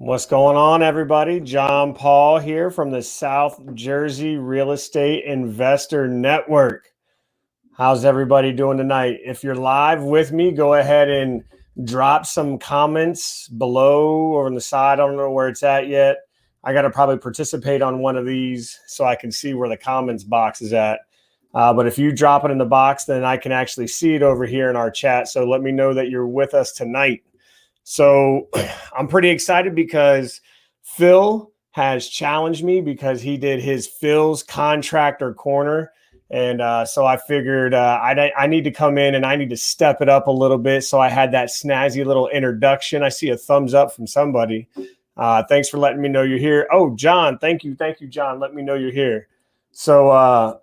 What's going on, everybody? John Paul here from the South Jersey Real Estate Investor Network. How's everybody doing tonight? If you're live with me, go ahead and drop some comments below or on the side. I don't know where it's at yet. I got to probably participate on one of these so I can see where the comments box is at. But if you drop it in the box, then I can actually see it over here in our chat. So let me know that you're with us tonight. So I'm pretty excited because Phil has challenged me because he did his Phil's Contractor Corner. And so I figured I need to come in and I need to step it up a little bit. So I had that snazzy little introduction. I see a thumbs up from somebody. Thanks for letting me know you're here. Oh, John, thank you. Thank you, John. Let me know you're here. So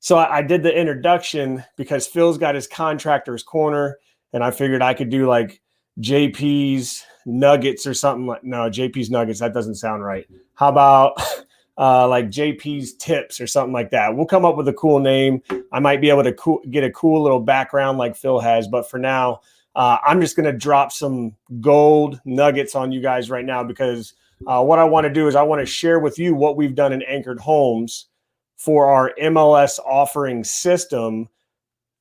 so I did the introduction because Phil's got his Contractor's Corner. And I figured I could do like JP's Nuggets or something like, no, JP's Nuggets. That doesn't sound right. How about like JP's Tips or something like that? We'll come up with a cool name. I might be able to get a cool little background like Phil has. But for now, I'm just going to drop some gold nuggets on you guys right now because what I want to do is I want to share with you what we've done in Anchored Homes for our MLS offering system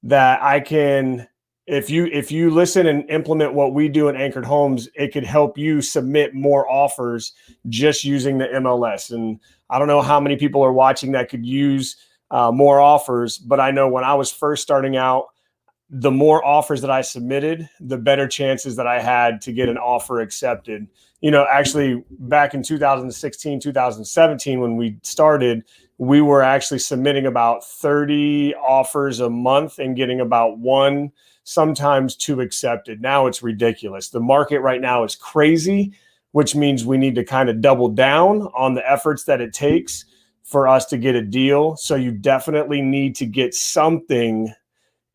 that I can. If you listen and implement what we do in Anchored Homes, it could help you submit more offers just using the MLS. And I don't know how many people are watching that could use more offers, but I know when I was first starting out, the more offers that I submitted, the better chances that I had to get an offer accepted. You know, actually back in 2016, 2017, when we started, we were actually submitting about 30 offers a month and getting about one, sometimes two accepted. Now it's ridiculous. The market right now is crazy, which means we need to kind of double down on the efforts that it takes for us to get a deal. So you definitely need to get something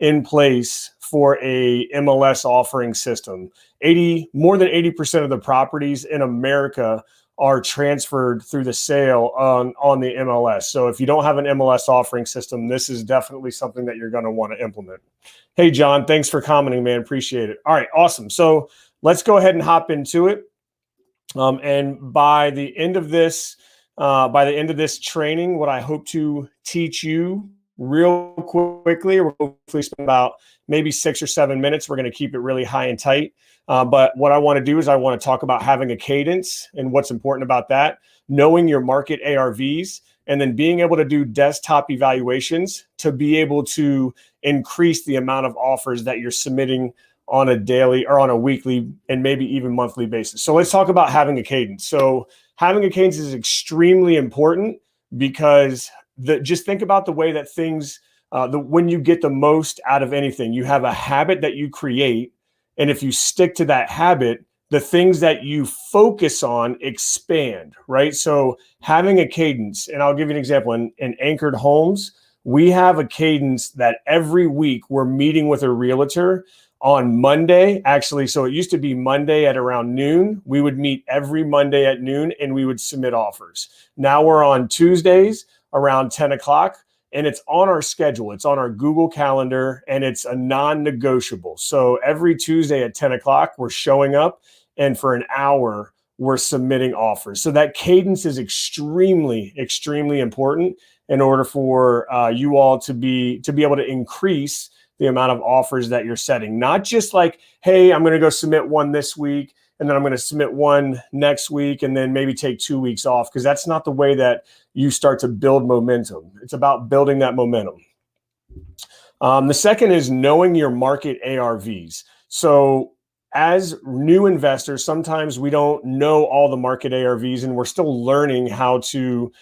in place for a MLS offering system. More than 80% of the properties in America are transferred through the sale on the MLS. So if you don't have an MLS offering system, this is definitely something that you're going to want to implement. Hey, John, thanks for commenting, man. Appreciate it. All right, awesome. So let's go ahead and hop into it. And by the end of this training, what I hope to teach you real quickly, we'll hopefully spend about maybe 6 or 7 minutes. We're going to keep it really high and tight. But what I want to do is I want to talk about having a cadence and what's important about that, knowing your market ARVs, and then being able to do desktop evaluations to be able to increase the amount of offers that you're submitting on a daily or on a weekly and maybe even monthly basis. So let's talk about having a cadence. So having a cadence is extremely important because just think about the way that things, when you get the most out of anything, you have a habit that you create. And if you stick to that habit, the things that you focus on expand, right? So having a cadence, and I'll give you an example. In Anchored Homes, we have a cadence that every week we're meeting with a realtor on Monday. Actually, so it used to be Monday at around noon. We would meet every Monday at noon and we would submit offers. Now we're on Tuesdays around 10 o'clock. And it's on our schedule. It's on our Google Calendar, and it's a non-negotiable. So every Tuesday at 10 o'clock, we're showing up, and for an hour, we're submitting offers. So that cadence is extremely, extremely important in order for you all to be able to increase the amount of offers that you're setting. Not just like, hey, I'm going to go submit one this week, and then I'm going to submit one next week, and then maybe take 2 weeks off, because that's not the way that you start to build momentum. It's about building that momentum. The second is knowing your market ARVs. So as new investors, sometimes we don't know all the market ARVs, and we're still learning how to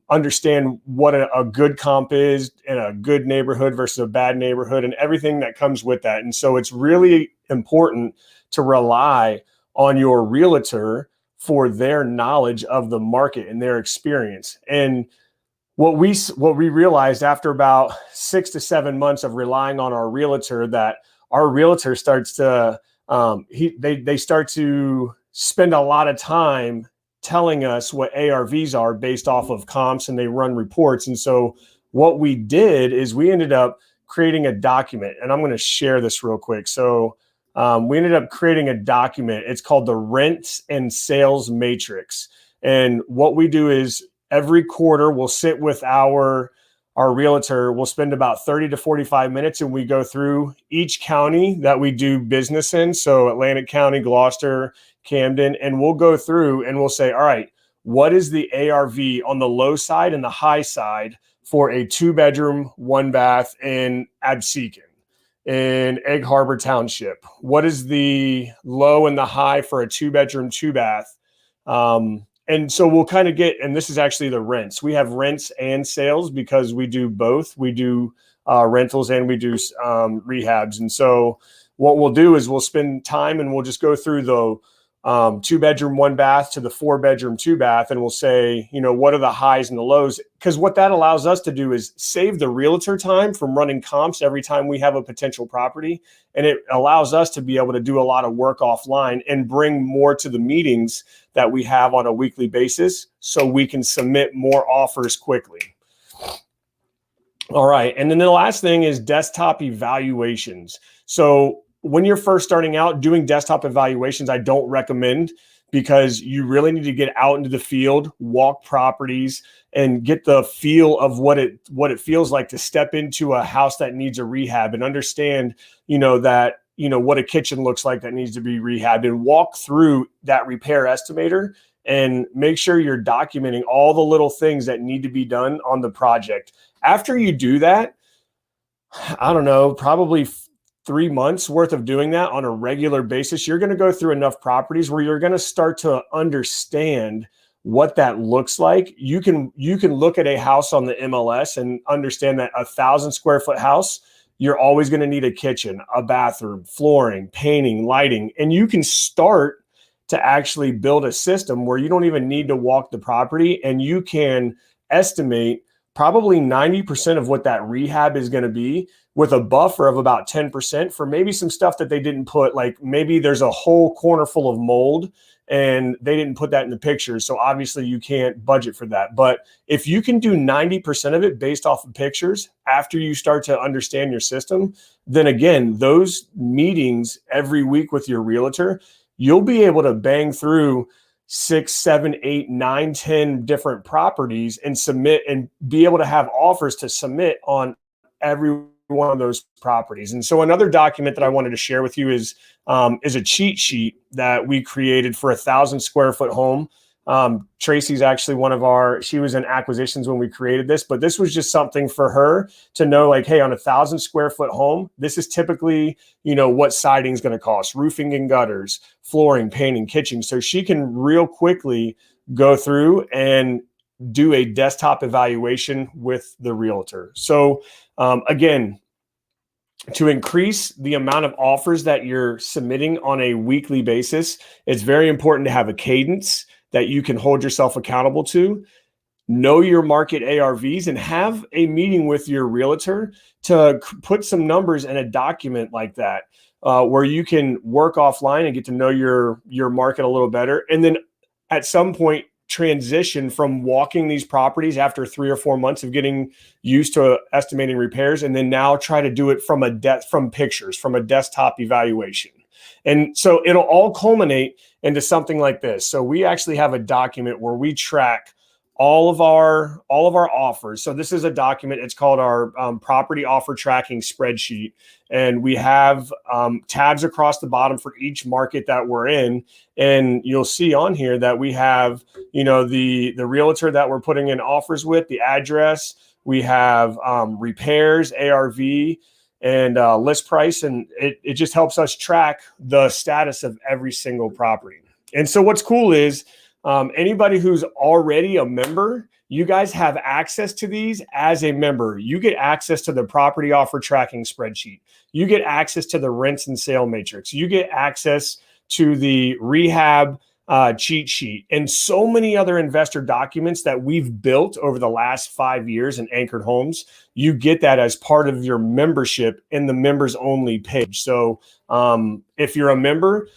understand what a good comp is in a good neighborhood versus a bad neighborhood and everything that comes with that. And so it's really important to rely on your realtor for their knowledge of the market and their experience. And what we realized after about 6 to 7 months of relying on our realtor, that our realtor starts to they start to spend a lot of time telling us what ARVs are based off of comps, and they run reports. And so what we did is we ended up creating a document, and I'm going to share this real quick. So we ended up creating a document. It's called the Rents and Sales Matrix. And what we do is every quarter we'll sit with our realtor. We'll spend about 30 to 45 minutes, and we go through each county that we do business in. So Atlantic County, Gloucester, Camden, and we'll go through and we'll say, all right, what is the ARV on the low side and the high side for a 2-bedroom, 1-bath in Absecon, in Egg Harbor Township? What is the low and the high for a 2-bedroom, 2-bath? And so we'll kind of get, and this is actually the rents. We have rents and sales because we do both. We do rentals and we do rehabs. And so what we'll do is we'll spend time and we'll just go through the 2-bedroom, 1-bath to the 4-bedroom, 2-bath. And we'll say, what are the highs and the lows? Because what that allows us to do is save the realtor time from running comps every time we have a potential property. And it allows us to be able to do a lot of work offline and bring more to the meetings that we have on a weekly basis so we can submit more offers quickly. All right. And then the last thing is desktop evaluations. So when you're first starting out, doing desktop evaluations, I don't recommend, because you really need to get out into the field, walk properties, and get the feel of what it feels like to step into a house that needs a rehab, and understand, that what a kitchen looks like that needs to be rehabbed, and walk through that repair estimator and make sure you're documenting all the little things that need to be done on the project. After you do that, I don't know, probably 3 months worth of doing that on a regular basis, you're going to go through enough properties where you're going to start to understand what that looks like. You can look at a house on the MLS and understand that 1,000 square foot house, you're always going to need a kitchen, a bathroom, flooring, painting, lighting, and you can start to actually build a system where you don't even need to walk the property, and you can estimate probably 90% of what that rehab is going to be, with a buffer of about 10% for maybe some stuff that they didn't put, like maybe there's a whole corner full of mold and they didn't put that in the pictures. So obviously you can't budget for that. But if you can do 90% of it based off of pictures after you start to understand your system, then again, those meetings every week with your realtor, you'll be able to bang through 6, 7, 8, 9, 10 different properties and submit, and be able to have offers to submit on every one of those properties. And so another document that I wanted to share with you is a cheat sheet that we created for 1,000 square foot home. Tracy's actually she was in acquisitions when we created this, but this was just something for her to know, like, hey, on 1,000 square foot home, this is typically, what siding is going to cost, roofing and gutters, flooring, painting, kitchen. So she can real quickly go through and do a desktop evaluation with the realtor. So again, to increase the amount of offers that you're submitting on a weekly basis, it's very important to have a cadence that you can hold yourself accountable to. Know your market ARVs and have a meeting with your realtor to put some numbers in a document like that, where you can work offline and get to know your market a little better. And then at some point, transition from walking these properties after 3 or 4 months of getting used to estimating repairs, and then now try to do it from pictures, from a desktop evaluation. And so it'll all culminate into something like this. So we actually have a document where we track all of our offers. So this is a document. It's called our property offer tracking spreadsheet. And we have tabs across the bottom for each market that we're in. And you'll see on here that we have, the realtor that we're putting in offers with, the address. We have repairs, ARV, and list price. And it just helps us track the status of every single property. And so what's cool is, anybody who's already a member, you guys have access to these as a member. You get access to the property offer tracking spreadsheet. You get access to the rents and sale matrix. You get access to the rehab cheat sheet, and so many other investor documents that we've built over the last 5 years in Anchored Homes. You get that as part of your membership in the members only page. So if you're a member,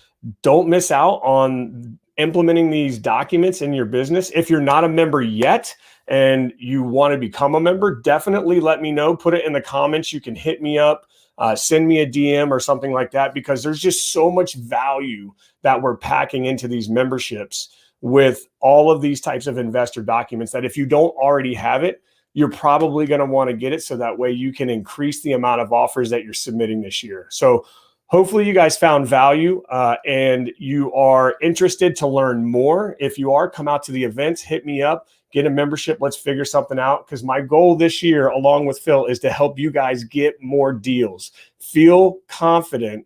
don't miss out on implementing these documents in your business. If you're not a member yet and you want to become a member, definitely let me know. Put it in the comments. You can hit me up, send me a DM or something like that, because there's just so much value that we're packing into these memberships with all of these types of investor documents that if you don't already have it, you're probably going to want to get it, so that way you can increase the amount of offers that you're submitting this year. So hopefully you guys found value and you are interested to learn more. If you are, come out to the events, hit me up, get a membership. Let's figure something out, because my goal this year, along with Phil, is to help you guys get more deals. Feel confident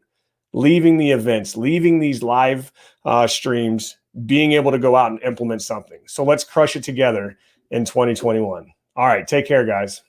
leaving the events, leaving these live streams, being able to go out and implement something. So let's crush it together in 2021. All right, take care, guys.